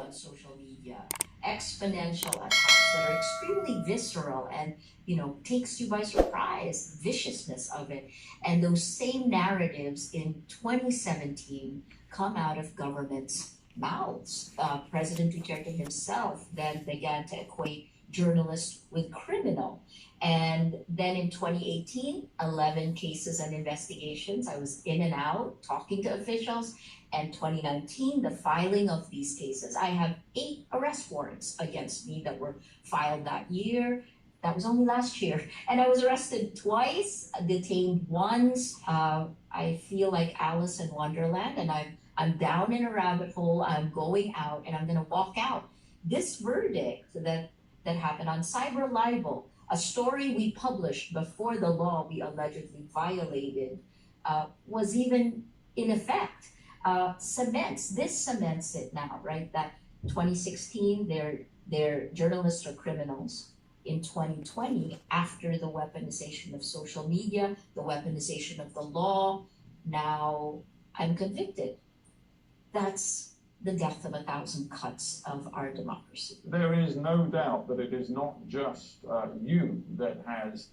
on social media, exponential attacks that are extremely visceral and, takes you by surprise, viciousness of it. And those same narratives in 2017 come out of government's mouths. President Duterte himself then began to equate journalists with criminal. And then in 2018, 11 cases and investigations. I was in and out talking to officials. And 2019, the filing of these cases. I have 8 arrest warrants against me that were filed that year. That was only last year. And I was arrested twice, detained once. I feel like Alice in Wonderland, and I'm down in a rabbit hole. I'm going out, and I'm going to walk out. This verdict that happened on cyber libel, a story we published before the law we allegedly violated, was even in effect. Cements it now, right? That 2016, they're journalists or criminals. In 2020, after the weaponization of social media, the weaponization of the law, now I'm convicted. That's the death of 1,000 cuts of our democracy. There is no doubt that it is not just you that has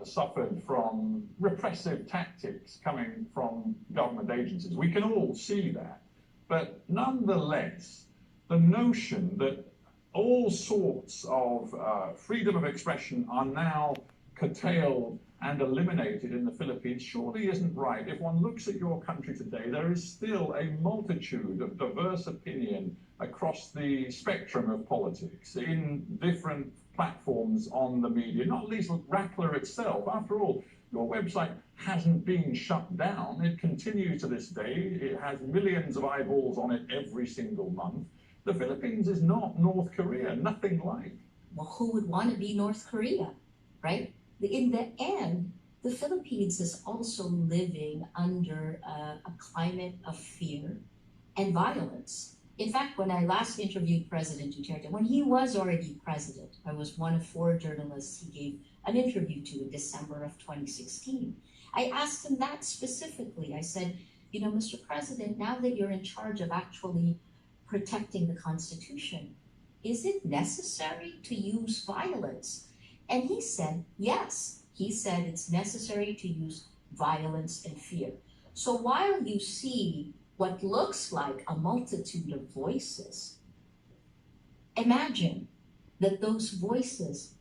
suffered from repressive tactics coming from government agencies. We can all see that. But nonetheless, the notion that all sorts of freedom of expression are now curtailed and eliminated in the Philippines surely isn't right. If one looks at your country today, there is still a multitude of diverse opinion across the spectrum of politics in different platforms on the media, not least Rappler itself. After all, your website hasn't been shut down. It continues to this day. It has millions of eyeballs on it every single month. The Philippines is not North Korea, nothing like. Well, who would want to be North Korea, right? In the end, the Philippines is also living under a climate of fear and violence. In fact, when I last interviewed President Duterte, when he was already president, I was one of 4 journalists he gave an interview to in December of 2016. I asked him that specifically. I said, Mr. President, now that you're in charge of actually protecting the Constitution, is it necessary to use violence? And he said, yes. He said it's necessary to use violence and fear. So while you see what looks like a multitude of voices, imagine that those voices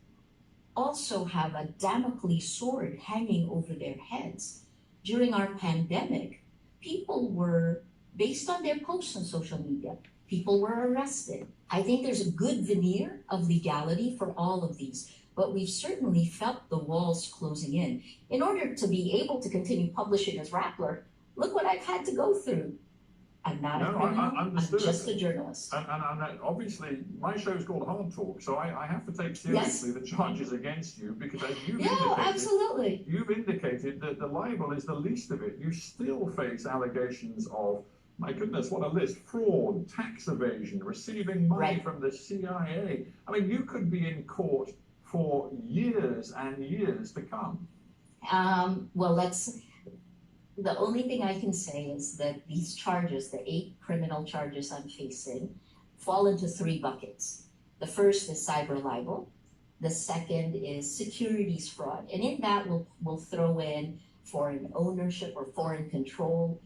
also have a Damocles sword hanging over their heads. During our pandemic, people were, based on their posts on social media, people were arrested. I think there's a good veneer of legality for all of these, but we've certainly felt the walls closing in. In order to be able to continue publishing as Rappler, look what I've had to go through. I'm not a criminal, I'm just a journalist. And obviously, my show is called Hardtalk, so I have to take seriously the charges against you, because as you've indicated that the libel is the least of it. You still face allegations of, my goodness, what a list, fraud, tax evasion, receiving money from the CIA. I mean, you could be in court for years and years to come. The only thing I can say is that these charges, the 8 criminal charges I'm facing, fall into 3 buckets. The first is cyber libel. The second is securities fraud. And in that, we'll throw in foreign ownership or foreign control,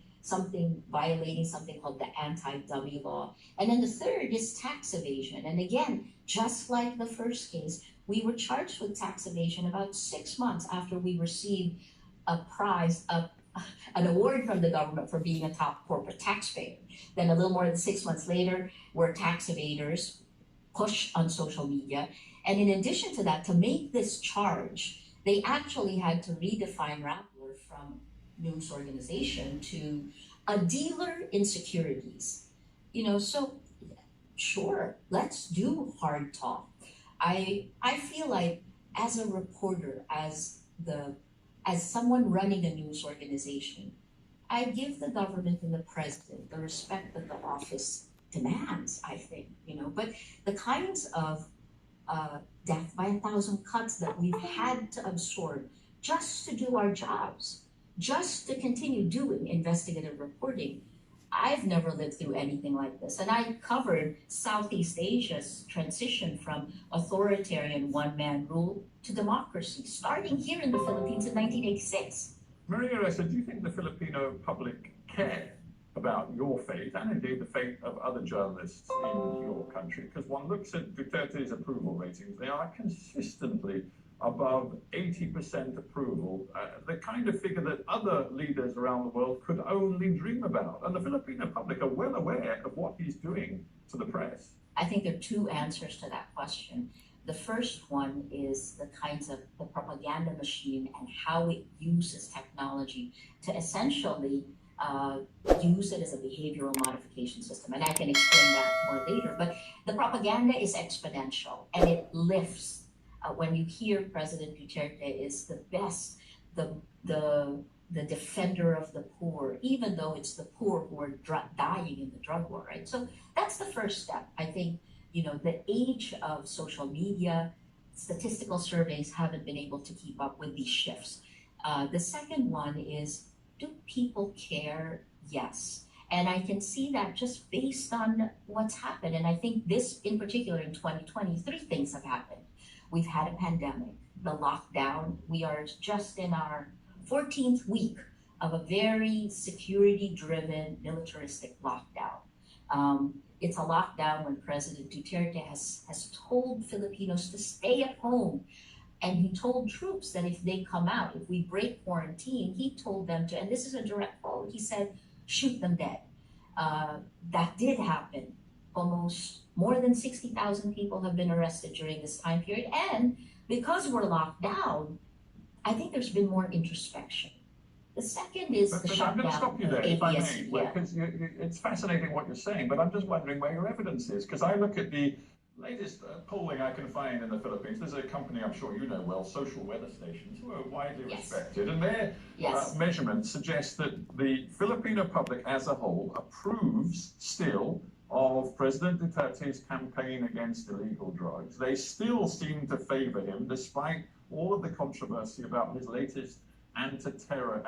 violating something called the anti-dummy law. And then the third is tax evasion. And again, just like the first case, we were charged with tax evasion about 6 months after we received an award from the government for being a top corporate taxpayer. Then a little more than 6 months later, we're tax evaders, pushed on social media. And in addition to that, to make this charge, they actually had to redefine Rappler from news organization to a dealer in securities. So sure, let's do hard talk. I feel like as a reporter, as someone running a news organization, I give the government and the president the respect that the office demands, I think, but the kinds of death by 1,000 cuts that we've had to absorb just to do our jobs, just to continue doing investigative reporting, I've never lived through anything like this. And I covered Southeast Asia's transition from authoritarian one-man rule to democracy, starting here in the Philippines in 1986. Maria Ressa, do you think the Filipino public care about your fate and indeed the fate of other journalists in your country? Because one looks at Duterte's approval ratings, they are consistently above 80% approval, the kind of figure that other leaders around the world could only dream about. And the Filipino public are well aware of what he's doing to the press. I think there are two answers to that question. The first one is the kinds of the propaganda machine and how it uses technology to essentially use it as a behavioral modification system. And I can explain that more later. But the propaganda is exponential and it lifts. When you hear President Duterte is the best, the defender of the poor, even though it's the poor who are dying in the drug war, right? So that's the first step. I think, the age of social media, statistical surveys haven't been able to keep up with these shifts. The second one is, do people care? Yes. And I can see that just based on what's happened. And I think this in particular in 2020, three things have happened. We've had a pandemic, the lockdown. We are just in our 14th week of a very security-driven, militaristic lockdown. It's a lockdown when President Duterte has told Filipinos to stay at home. And he told troops that if they come out, if we break quarantine, he told them to, and this is a direct quote, he said, shoot them dead. That did happen. Almost more than 60,000 people have been arrested during this time period. And because we're locked down, I think there's been more introspection. The second is the shutdown. I'm going to stop you there, if I may, because it's fascinating what you're saying, but I'm just wondering where your evidence is, because I look at the latest polling I can find in the Philippines. There's a company I'm sure you know well, Social Weather Stations, who are widely respected, and their measurements suggest that the Filipino public as a whole approves still of President Duterte's campaign against illegal drugs. They still seem to favor him, despite all of the controversy about his latest anti-terror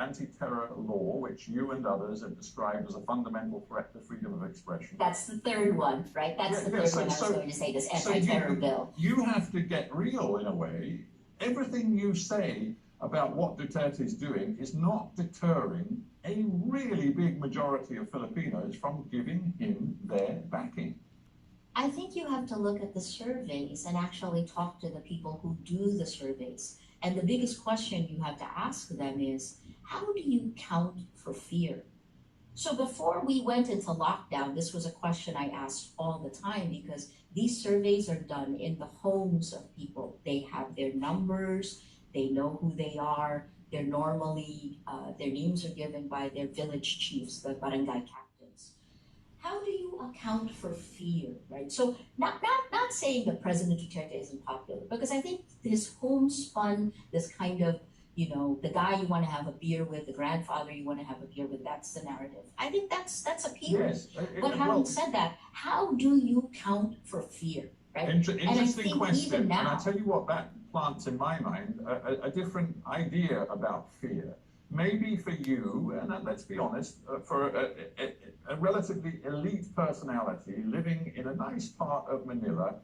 law, which you and others have described as a fundamental threat to freedom of expression. That's the third one, right? That's the third one I was going to say, this anti-terror bill. You have to get real in a way. Everything you say about what Duterte is doing is not deterring a really big majority of Filipinos from giving him their backing. I think you have to look at the surveys and actually talk to the people who do the surveys. And the biggest question you have to ask them is, how do you count for fear? So before we went into lockdown, this was a question I asked all the time because these surveys are done in the homes of people. They have their numbers, they know who they are. They're normally, their names are given by their village chiefs, the barangay captains. How do you account for fear, right? So not saying that President Duterte isn't popular, because I think his homespun, this kind of, the guy you want to have a beer with, the grandfather you want to have a beer with, that's the narrative. I think that's appealing. Yes, but having said that, how do you count for fear, right? Interesting question, and I'll tell you what that plants in my mind, a different idea about fear. Maybe for you, and let's be honest, for a relatively elite personality living in a nice part of Manila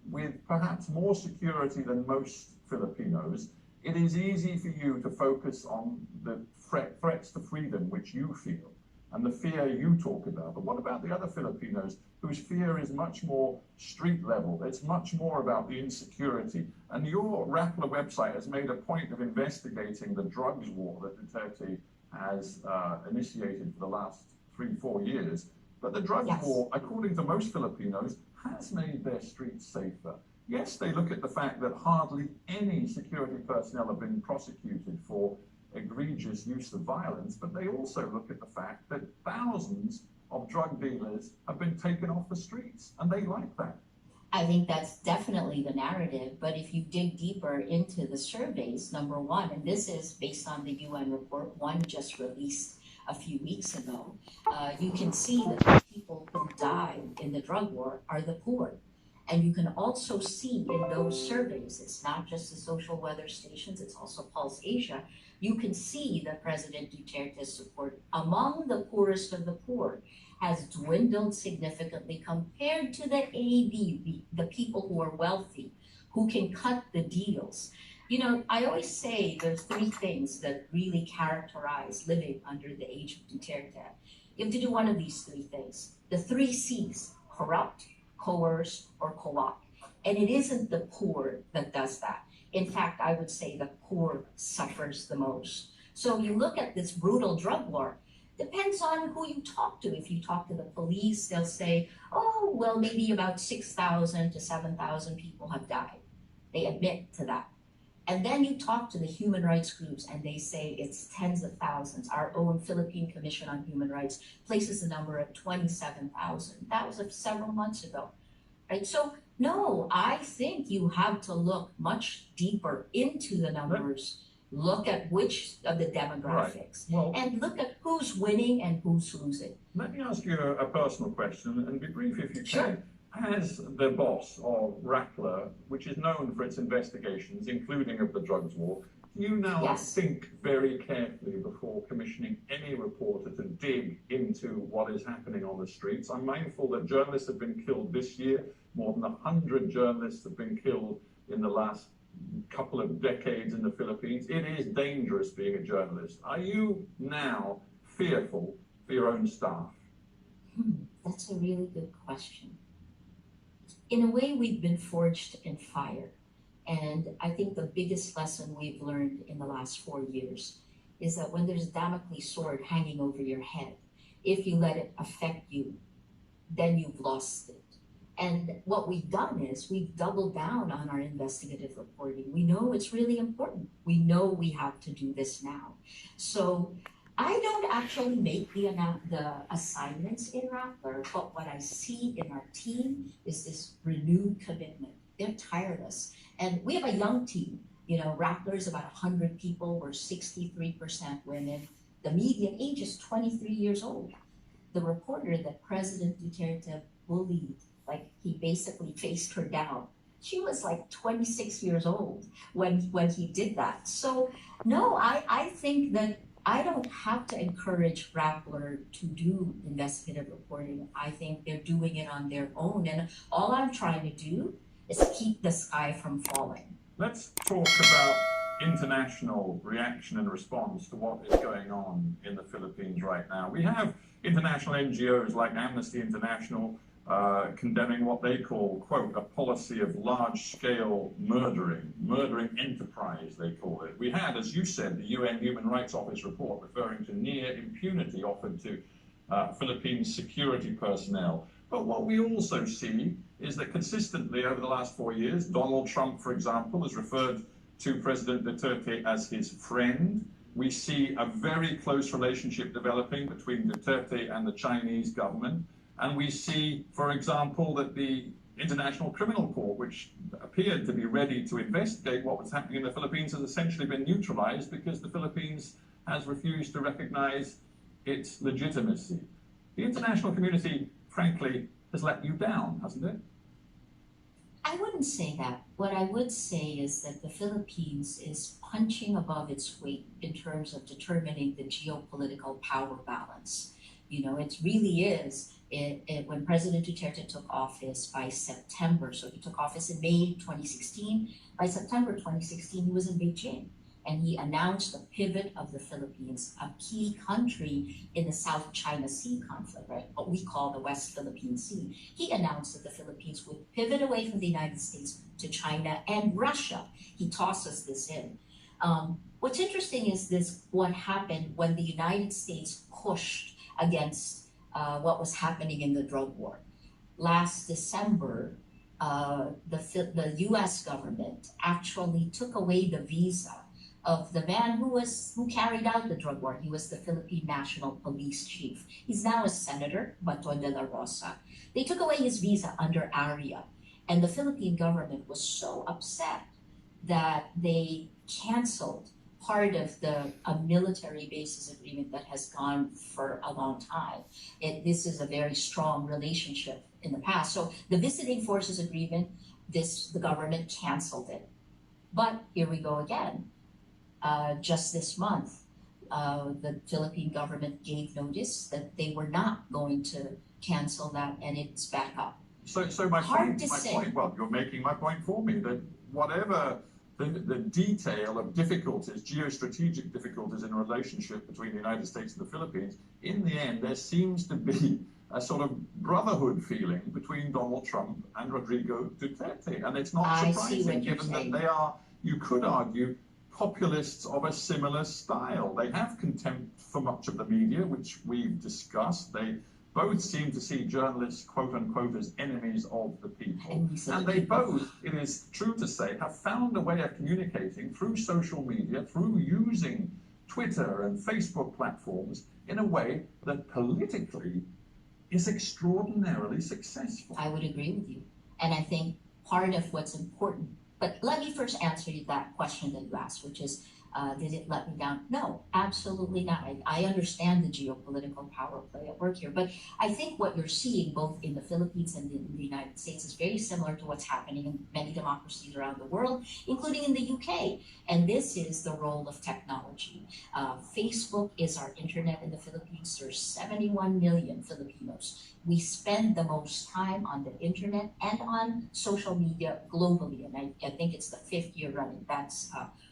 with perhaps more security than most Filipinos, it is easy for you to focus on the threats to freedom which you feel and the fear you talk about. But what about the other Filipinos whose fear is much more street level? It's much more about the insecurity. And your Rappler website has made a point of investigating the drugs war that Duterte has initiated for the last 3-4 years. But the drugs war, according to most Filipinos, has made their streets safer. Yes, they look at the fact that hardly any security personnel have been prosecuted for egregious use of violence, but they also look at the fact that thousands of drug dealers have been taken off the streets, and they like that. I think that's definitely the narrative, but if you dig deeper into the surveys, number one, and this is based on the UN report, one just released a few weeks ago, you can see that the people who died in the drug war are the poor. And you can also see in those surveys, it's not just the social weather stations, it's also Pulse Asia, you can see that President Duterte's support among the poorest of the poor has dwindled significantly compared to the AB, the people who are wealthy, who can cut the deals. You know, I always say there's three things that really characterize living under the age of Duterte. You have to do one of these three things. The three C's: corrupt, coerce, or co-opt. And it isn't the poor that does that. In fact, I would say the poor suffers the most. So you look at this brutal drug war, depends on who you talk to. If you talk to the police, they'll say, oh, well, maybe about 6,000 to 7,000 people have died. They admit to that. And then you talk to the human rights groups and they say it's tens of thousands. Our own Philippine Commission on Human Rights places the number at 27,000. That was several months ago, right? So no, I think you have to look much deeper into the numbers, look at which of the demographics, well, and look at who's winning and who's losing. Let me ask you a personal question, and be brief if you can. Sure. As the boss of Rappler, which is known for its investigations, including of the drugs war, do you now Yes. think very carefully before commissioning any reporter to dig into what is happening on the streets? I'm mindful that journalists have been killed this year. More than 100 journalists have been killed in the last couple of decades in the Philippines. It is dangerous being a journalist. Are you now fearful for your own staff? That's a really good question. In a way, we've been forged in fire. And I think the biggest lesson we've learned in the last 4 years is that when there's a Damocles sword hanging over your head, if you let it affect you, then you've lost it. And what we've done is we've doubled down on our investigative reporting. We know it's really important. We know we have to do this now. So I don't actually make the assignments in Rappler, but what I see in our team is this renewed commitment. They're tireless. And we have a young team. You know, Rappler is about 100 people. We're 63% women. The median age is 23 years old. The reporter that President Duterte bullied, like he basically faced her down, she was like 26 years old when he did that. So no, I think that I don't have to encourage Rappler to do investigative reporting. I think they're doing it on their own. And all I'm trying to do is keep the sky from falling. Let's talk about international reaction and response to what is going on in the Philippines right now. We have international NGOs like Amnesty International condemning what they call, quote, a policy of large-scale murdering enterprise, they call it. We had, as you said, the UN Human Rights Office report referring to near impunity offered to Philippine security personnel. But what we also see is that consistently over the last 4 years, Donald Trump, for example, has referred to President Duterte as his friend. We see a very close relationship developing between Duterte and the Chinese government. And we see, for example, that the International Criminal Court, which appeared to be ready to investigate what was happening in the Philippines, has essentially been neutralized because the Philippines has refused to recognize its legitimacy. The international community, frankly, has let you down, hasn't it? I wouldn't say that. What I would say is that the Philippines is punching above its weight in terms of determining the geopolitical power balance. You know, it really is. When President Duterte took office by September, so he took office in May 2016, by September 2016 he was in Beijing and he announced the pivot of the Philippines, a key country in the South China Sea conflict, right? What we call the West Philippine Sea. He announced that the Philippines would pivot away from the United States to China and Russia. He tosses this in. What's interesting is what happened when the United States pushed against what was happening in the drug war. Last December, the US government actually took away the visa of the man who carried out the drug war. He was the Philippine National Police Chief. He's now a senator, Bato de la Rosa. They took away his visa under ARIA, and the Philippine government was so upset that they canceled part of a military bases agreement that has gone for a long time. This is a very strong relationship in the past. So the visiting forces agreement, the government canceled it. But here we go again. Just this month, the Philippine government gave notice that they were not going to cancel that, and it's back up. So my point, well, you're making my point for me, that whatever the detail of difficulties, geostrategic difficulties in a relationship between the United States and the Philippines, in the end, there seems to be a sort of brotherhood feeling between Donald Trump and Rodrigo Duterte. And it's not surprising, given that they are, you could argue, populists of a similar style. They have contempt for much of the media, which we've discussed. They both seem to see journalists, quote unquote, as enemies of the people. And they both, it is true to say, have found a way of communicating through social media, through using Twitter and Facebook platforms in a way that politically is extraordinarily successful. I would agree with you. And I think part of what's important, but let me first answer that question that you asked, which is, did it let me down? No, absolutely not. I understand the geopolitical power play at work here, but I think what you're seeing both in the Philippines and in the United States is very similar to what's happening in many democracies around the world, including in the UK. And this is the role of technology. Facebook is our internet in the Philippines. There's 71 million Filipinos. We spend the most time on the internet and on social media globally, and I think it's the 5th year running. That's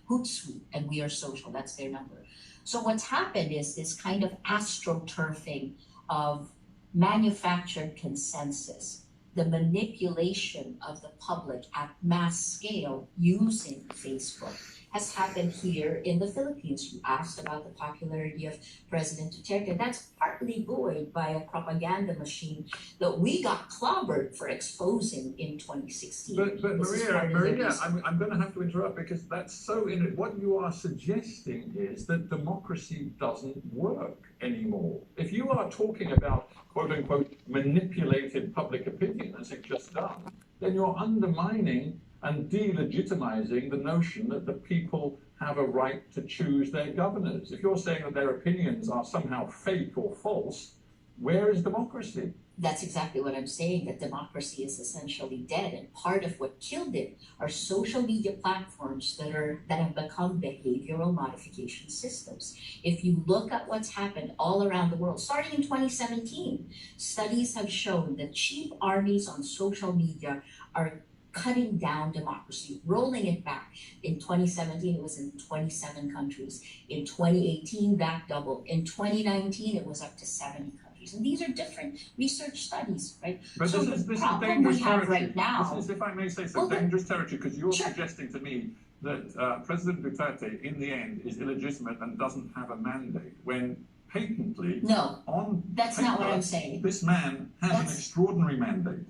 Hootsuite, and We Are Social, that's their number. So what's happened is this kind of astroturfing of manufactured consensus, the manipulation of the public at mass scale using Facebook has happened here in the Philippines. You asked about the popularity of President Duterte. That's partly buoyed by a propaganda machine that we got clobbered for exposing in 2016. But Maria, I'm going to have to interrupt, because that's so in it. What you are suggesting is that democracy doesn't work anymore. If you are talking about, quote unquote, manipulated public opinion, as you've just done, then you're undermining and delegitimizing the notion that the people have a right to choose their governors. If you're saying that their opinions are somehow fake or false, where is democracy? That's exactly what I'm saying, that democracy is essentially dead, and part of what killed it are social media platforms that have become behavioral modification systems. If you look at what's happened all around the world, starting in 2017, studies have shown that cheap armies on social media are cutting down democracy, rolling it back. In 2017, it was in 27 countries. In 2018, that doubled. In 2019, it was up to 70 countries. And these are different research studies, right? But so this is dangerous territory. Right now, this is, if I may say so, dangerous territory, because you're suggesting to me that President Duterte, in the end, is illegitimate and doesn't have a mandate, when patently, that's not what I'm saying. This man has an extraordinary mandate.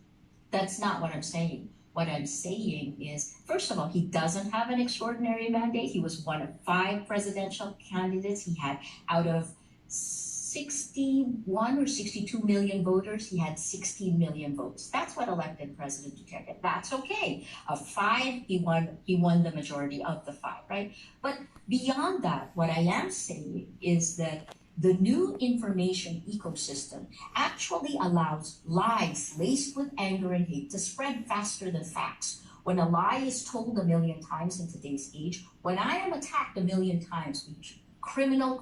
That's not what I'm saying. What I'm saying is, first of all, he doesn't have an extraordinary mandate. He was one of 5 presidential candidates. He had, out of 61 or 62 million voters, he had 16 million votes. That's what elected President Duterte. That's okay. Of 5, he won the majority of the 5, right? But beyond that, what I am saying is that the new information ecosystem actually allows lies laced with anger and hate to spread faster than facts. When a lie is told 1 million times in today's age, when I am attacked 1 million times with criminal,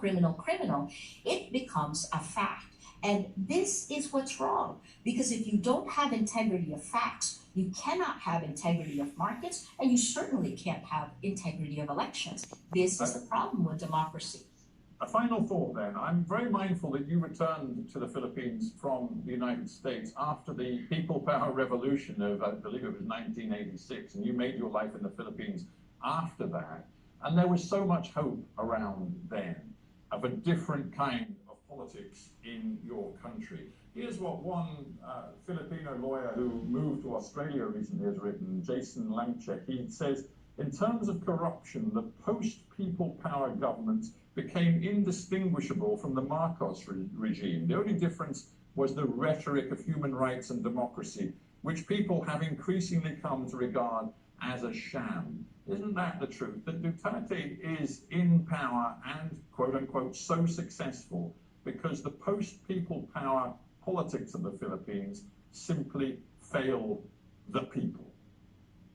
it becomes a fact. And this is what's wrong, because if you don't have integrity of facts, you cannot have integrity of markets, and you certainly can't have integrity of elections. This is the problem with democracy. A final thought then. I'm very mindful that you returned to the Philippines from the United States after the People Power Revolution of, I believe it was 1986, and you made your life in the Philippines after that. And there was so much hope around then of a different kind of politics in your country. Here's what one Filipino lawyer who moved to Australia recently has written, Jason Lamchek. He says, in terms of corruption, the post-people power governments became indistinguishable from the Marcos regime. The only difference was the rhetoric of human rights and democracy, which people have increasingly come to regard as a sham. Isn't that the truth? That Duterte is in power and, quote unquote, so successful because the post-people power politics of the Philippines simply fail the people?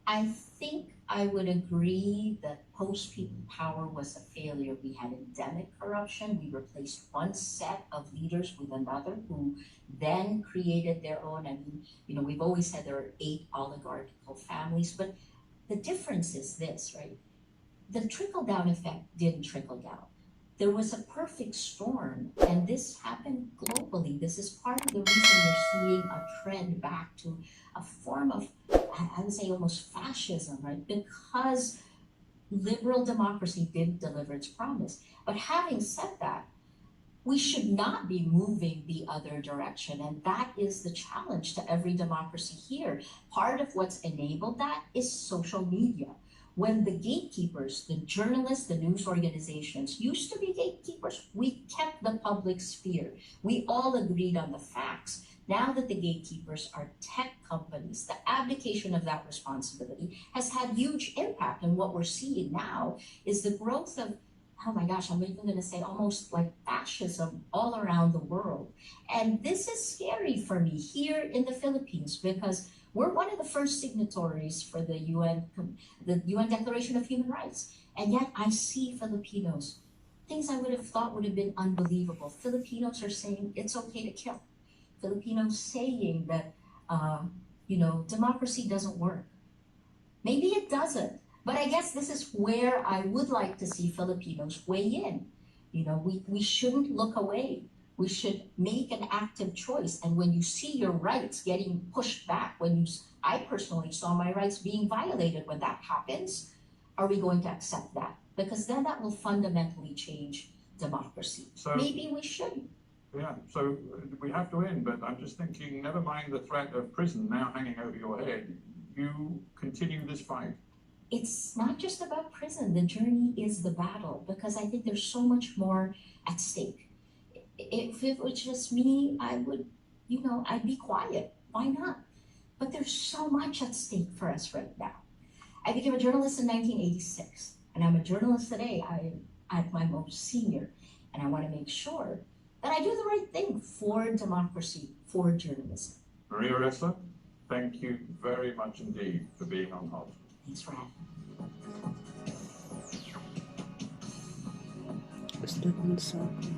I think I would agree that post-people power was a failure. We had endemic corruption. We replaced one set of leaders with another who then created their own. I mean, we've always said there are 8 oligarchical families, but the difference is this, right? The trickle-down effect didn't trickle down. There was a perfect storm, and this happened globally. This is part of the reason you're seeing a trend back to a form of, I would say, almost fascism, right? Because liberal democracy didn't deliver its promise. But having said that, we should not be moving the other direction, and that is the challenge to every democracy here. Part of what's enabled that is social media. When the gatekeepers, the journalists, the news organizations used to be gatekeepers, we kept the public sphere. We all agreed on the facts. Now that the gatekeepers are tech companies, the abdication of that responsibility has had huge impact. And what we're seeing now is the growth of, oh my gosh, I'm even going to say almost like fascism all around the world. And this is scary for me here in the Philippines because we're one of the first signatories for the UN Declaration of Human Rights. And yet I see Filipinos, things I would have thought would have been unbelievable. Filipinos are saying it's okay to kill. Filipinos saying that, democracy doesn't work. Maybe it doesn't. But I guess this is where I would like to see Filipinos weigh in. We shouldn't look away. We should make an active choice. And when you see your rights getting pushed back, I personally saw my rights being violated when that happens, are we going to accept that? Because then that will fundamentally change democracy. So maybe we shouldn't. Yeah, so we have to end, but I'm just thinking, never mind the threat of prison now hanging over your head, you continue this fight. It's not just about prison. The journey is the battle, because I think there's so much more at stake. If it was just me, I would, I'd be quiet. Why not? But there's so much at stake for us right now. I became a journalist in 1986, and I'm a journalist today. I'm at my most senior, and I want to make sure that I do the right thing for democracy, for journalism. Maria Ressa, thank you very much indeed for being on Hardtalk. Thanks for having me. Sackur.